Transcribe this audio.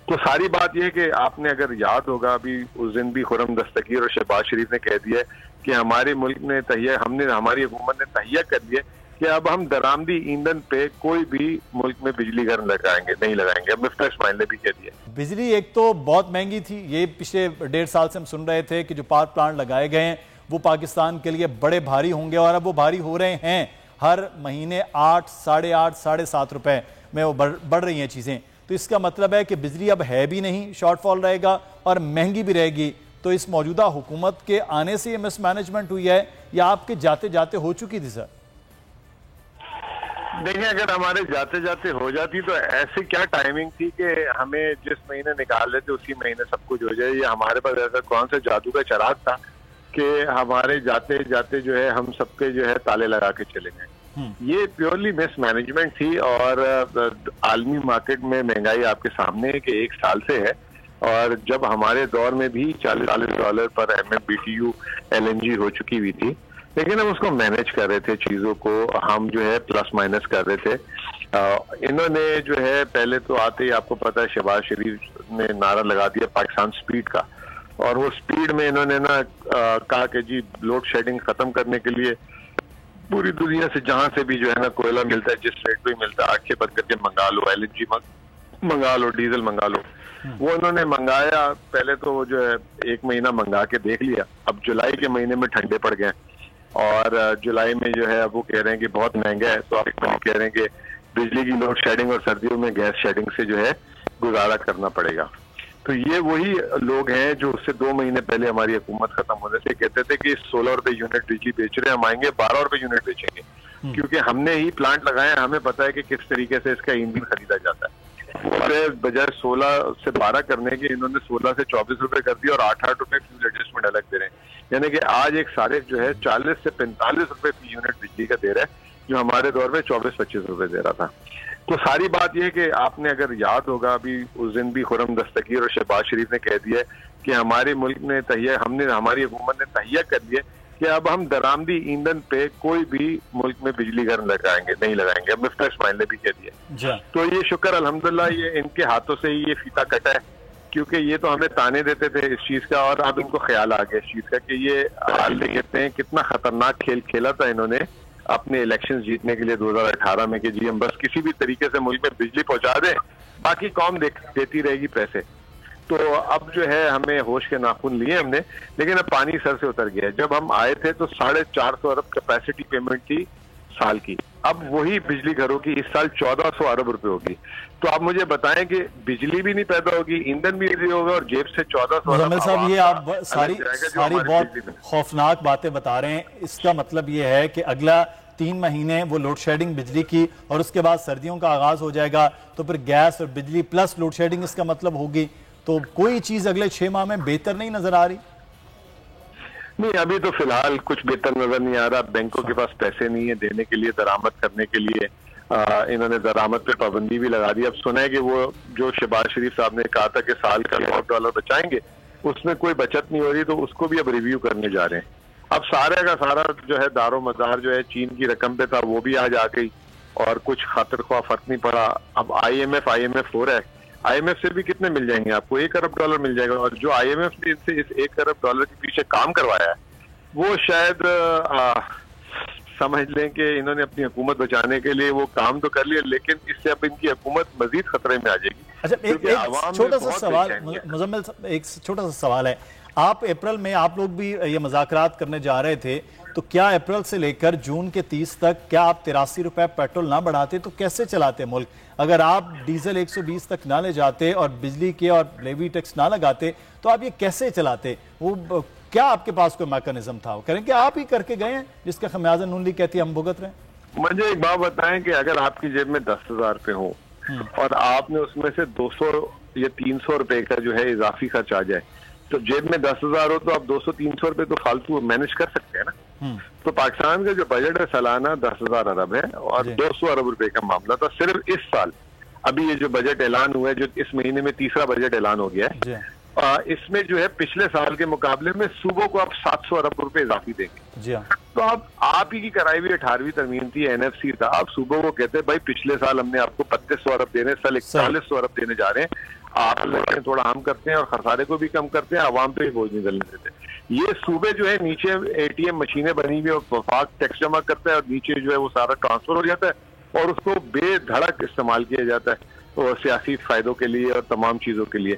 तो सारी बात यह है कि आपने अगर याद होगा अभी उस दिन भी खुर्रम दस्तगीर और शहबाज शरीफ ने कह दिया कि हमारे मुल्क ने हमारी हुकूमत ने तहिया कर दिया कि अब हम दरामदी ईंधन पे कोई भी मुल्क में बिजली घर नहीं लगाएंगे। अब मिफ्ता इस्माइल ने भी कह दिया। बिजली एक तो बहुत महंगी थी, ये पिछले 1.5 साल से हम सुन रहे थे कि जो पावर प्लांट लगाए गए हैं वो पाकिस्तान के लिए बड़े भारी होंगे, और अब वो भारी हो रहे हैं। हर महीने 8, साढ़े 8, साढ़े 7 रुपए में वो बढ़ रही हैं चीज़ें। तो इसका मतलब है कि बिजली अब है भी नहीं, शॉर्टफॉल रहेगा और महंगी भी रहेगी। तो इस मौजूदा हुकूमत के आने से ये मिसमैनेजमेंट हुई है या आपके जाते जाते हो चुकी थी सर? देखिए, अगर हमारे जाते जाते हो जाती तो ऐसी क्या टाइमिंग थी कि हमें जिस महीने निकाल लेते उसी महीने सब कुछ हो जाए। ये हमारे पास ऐसा कौन सा जादू का चिराग था कि हमारे जाते जाते जो है हम सबके जो है ताले लगा के चले गए। ये प्योरली मिसमैनेजमेंट थी। और आलमी मार्केट में महंगाई आपके सामने है कि 1 साल से है, और जब हमारे दौर में भी $40 पर MMBTU LNG हो चुकी हुई थी, लेकिन हम उसको मैनेज कर रहे थे, चीजों को हम जो है प्लस माइनस कर रहे थे। इन्होंने जो है पहले तो आते ही आपको पता है शहबाज शरीफ ने नारा लगा दिया पाकिस्तान स्पीड का, और वो स्पीड में इन्होंने ना कहा कि जी लोड शेडिंग खत्म करने के लिए पूरी दुनिया से जहां से भी जो है ना कोयला मिलता है, जिस रेट पे मिलता है, आंखें बंद करके मंगा लो, LNG मंगा लो, डीजल मंगा लो। वो उन्होंने मंगाया। पहले तो वो जो है 1 महीना मंगा के देख लिया। अब जुलाई के महीने में ठंडे पड़ गए और जुलाई में जो है अब वो कह रहे हैं कि बहुत महंगा है, तो आप कह रहे हैं कि बिजली की लोड शेडिंग और सर्दियों में गैस शेडिंग से जो है गुजारा करना पड़ेगा। तो ये वही लोग हैं जो उससे 2 महीने पहले हमारी हुकूमत खत्म होने से कहते थे कि 16 रुपए यूनिट बिजली बेच रहे हैं, हम आएंगे 12 रुपए यूनिट बेचेंगे, क्योंकि हमने ही प्लांट लगाए हैं, हमें पता है कि किस तरीके से इसका ईंधन खरीदा जाता है। उससे बजाय 16 से 12 करने के इन्होंने 16 से 24 रुपए कर दिया और 8-8 रुपए फ्यूल एडजस्टमेंट अलग दे रहे हैं। यानी कि आज एक सारिफ जो है 40 से 45 रुपए फी यूनिट बिजली का दे रहा है, जो हमारे दौर में 24-25 रुपए दे रहा था। तो सारी बात यह है कि आपने अगर याद होगा अभी उस दिन भी खुर्रम दस्तगीर और शहबाज शरीफ ने कह दिया कि हमारे मुल्क ने हमारी हुकूमत ने तहिया कर दिया कि अब हम दरामदी ईंधन पे कोई भी मुल्क में बिजली घर नहीं लगाएंगे। अब मिफ्ता इस्माइल ने भी कह दिया। तो ये शुक्र अल्हम्दुलिल्लाह ये इनके हाथों से ही ये फीता कटा है, क्योंकि ये तो हमें ताने देते थे इस चीज का, और अब इनको ख्याल आ गया इस चीज का कि ये कहते हैं कितना खतरनाक खेल खेला था इन्होंने अपने इलेक्शन जीतने के लिए 2018 में कि जी हम बस किसी भी तरीके से मुल्क में बिजली पहुंचा दें, बाकी कौम देती रहेगी पैसे। तो अब जो है हमें होश के नाखून लिए हमने, लेकिन अब पानी सर से उतर गया है। जब हम आए थे तो 450 अरब कैपेसिटी पेमेंट थी साल की, अब वही बिजली घरों की इस साल 1400 अरब रुपए होगी। तो आप मुझे बताएं कि बिजली भी नहीं पैदा होगी, ईंधन भी नहीं होगा, और जेब से 1400 अरब। साहब ये आप सारी बहुत खौफनाक बातें बता रहे हैं। इसका मतलब ये है कि अगला 3 महीने वो लोड शेडिंग बिजली की, और उसके बाद सर्दियों का आगाज हो जाएगा, तो फिर गैस और बिजली प्लस लोड शेडिंग इसका मतलब होगी। तो कोई चीज अगले 6 माह में बेहतर नहीं नजर आ रही? नहीं, अभी तो फिलहाल कुछ बेहतर नजर नहीं आ रहा। बैंकों के पास पैसे नहीं है देने के लिए, दरामद करने के लिए। इन्होंने दरामद पे पाबंदी भी लगा दी। अब सुना है कि वो जो शहबाज शरीफ साहब ने कहा था कि साल का $100 बचाएंगे, उसमें कोई बचत नहीं हो रही, तो उसको भी अब रिव्यू करने जा रहे हैं। अब सारे का सारा जो है दारो मदार जो है चीन की रकम पे था, वो भी आज आ गई और कुछ खातिर ख्वाह फर्क नहीं पड़ा। अब IMF हो रहा है, IMF से भी कितने मिल जाएंगे आपको? $1 अरब मिल जाएगा। और जो IMF ने इनसे इस $1 अरब के पीछे काम करवाया है, वो शायद समझ लें कि इन्होंने अपनी हुकूमत बचाने के लिए वो काम तो कर लिया, लेकिन इससे अब इनकी हुकूमत मजीद खतरे में आ जाएगी। अच्छा, एक छोटा सा सवाल मुजम्मिल साहब, एक छोटा सा सवाल है। आप अप्रैल में आप लोग भी ये मुज़ाकरात करने जा रहे थे, तो क्या अप्रैल से लेकर जून के 30 तक क्या आप 83 रुपए पेट्रोल ना बढ़ाते तो कैसे चलाते मुल्क? अगर आप डीजल 120 तक ना ले जाते और बिजली के और लेवी टैक्स ना लगाते तो आप ये कैसे चलाते? वो क्या आपके पास कोई मैकेनिज्म था? वो करें कि आप ही करके गए हैं जिसका खमियाजा नून लीग कहती है हम भुगत रहे हैं? मुझे एक बात बताएं कि अगर आपकी जेब में 10,000 रुपए हो और आपने उसमें से 200 या 300 रुपए का जो है इजाफी खर्च आ जाए, तो जेब में 10,000 हो तो आप 200-300 रुपए तो फालतू मैनेज कर सकते हैं ना। तो पाकिस्तान का जो बजट है सालाना 10,000 अरब है और 200 अरब रुपए का मामला था सिर्फ इस साल। अभी ये जो बजट ऐलान हुआ है, जो इस महीने में तीसरा बजट ऐलान हो गया है, इसमें जो है पिछले साल के मुकाबले में सूबों को आप 700 अरब रुपए इजाफी देंगे। तो आप ही की कराई हुई 18वीं तरमीम थी, NFC था। आप सूबों को कहते हैं भाई पिछले साल हमने आपको 3200 अरब देने, साल 4100 अरब देने जा रहे हैं, आप लेते हैं थोड़ा हम करते हैं और खसारे को भी कम करते हैं, आवाम पे ही बोझ नहीं डालने देते। ये सूबे जो है नीचे एटीएम मशीनें बनी हुई और वफाक टैक्स जमा करता है और नीचे जो है वो सारा ट्रांसफर हो जाता है और उसको बेधड़क इस्तेमाल किया जाता है तो सियासी फायदों के लिए और तमाम चीजों के लिए।